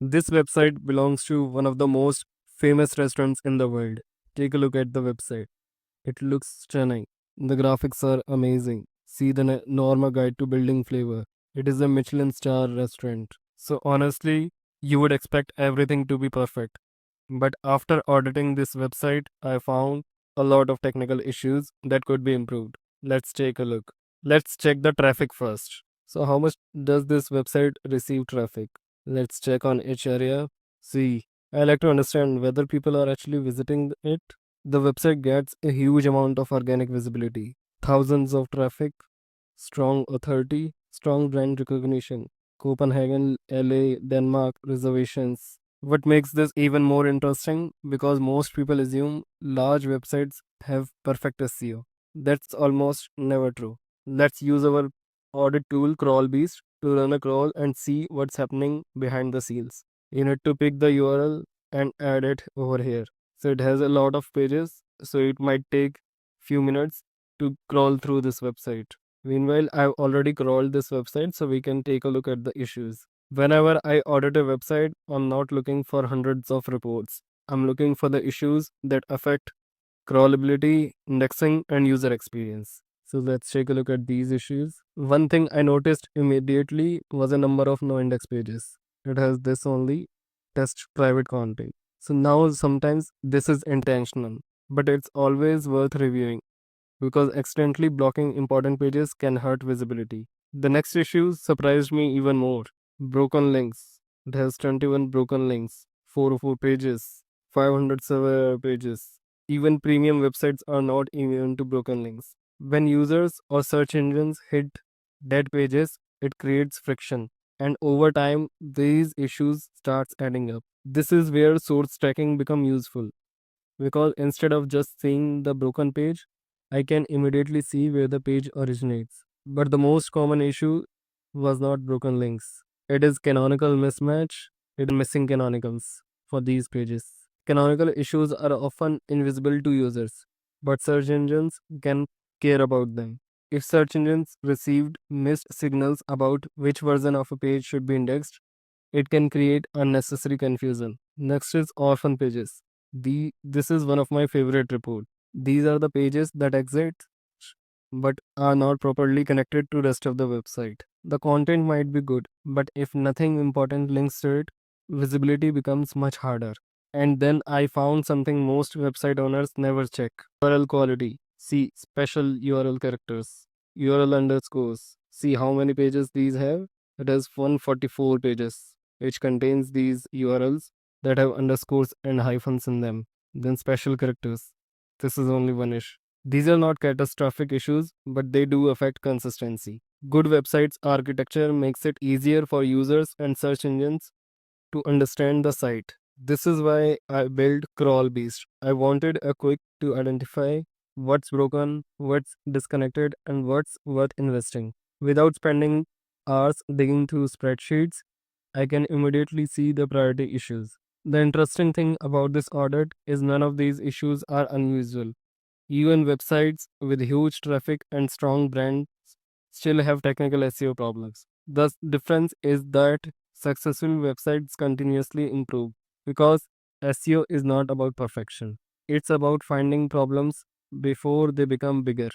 This website belongs to one of the most famous restaurants in the world. Take a look at the website. It looks stunning. The graphics are amazing. See the Norma Guide to Building Flavor. It is a Michelin star restaurant. So honestly, you would expect everything to be perfect. But after auditing this website, I found a lot of technical issues that could be improved. Let's take a look. Let's check the traffic first. So how much does this website receive traffic? Let's check on each area. See, I like to understand whether people are actually visiting it. The website gets a huge amount of organic visibility, thousands of traffic, strong authority, strong brand recognition. Copenhagen, LA, Denmark, reservations. What makes this even more interesting? Because most people assume large websites have perfect SEO. That's almost never true. Let's use our audit tool CrawlBeast to run a crawl and see what's happening behind the scenes. You need to pick the URL and add it over here. So it has a lot of pages, so it might take few minutes to crawl through this website. Meanwhile, I've already crawled this website so we can take a look at the issues. Whenever I audit a website, I'm not looking for hundreds of reports. I'm looking for the issues that affect crawlability, indexing, and user experience. So let's take a look at these issues. One thing I noticed immediately was a number of no index pages. It has this only test private content. So now sometimes this is intentional, but it's always worth reviewing because accidentally blocking important pages can hurt visibility. The next issue surprised me even more. Broken links. It has 21 broken links, 404 pages, 500 server pages. Even premium websites are not immune to broken links. When users or search engines hit dead pages, it creates friction. And over time, these issues starts adding up. This is where source tracking become useful because instead of just seeing the broken page, I can immediately see where the page originates. But the most common issue was not broken links. It is canonical mismatch, it is missing canonicals for these pages. Canonical issues are often invisible to users, but search engines can care about them. If search engines received missed signals about which version of a page should be indexed, it can create unnecessary confusion. Next is orphan pages. This is one of my favorite report. These are the pages that exist but are not properly connected to rest of the website. The content might be good, but if nothing important links to it, visibility becomes much harder. And then I found something most website owners never check. URL quality. See special URL characters. URL underscores. See how many pages these have? It has 144 pages, which contains these URLs that have underscores and hyphens in them. Then special characters. This is only one issue. These are not catastrophic issues, but they do affect consistency. Good websites architecture makes it easier for users and search engines to understand the site. This is why I built CrawlBeast. I wanted a quick to identify what's broken, what's disconnected, and what's worth investing. Without spending hours digging through spreadsheets, I can immediately see the priority issues. The interesting thing about this audit is none of these issues are unusual. Even websites with huge traffic and strong brands still have technical SEO problems. The difference is that successful websites continuously improve because SEO is not about perfection. It's about finding problems before they become bigger.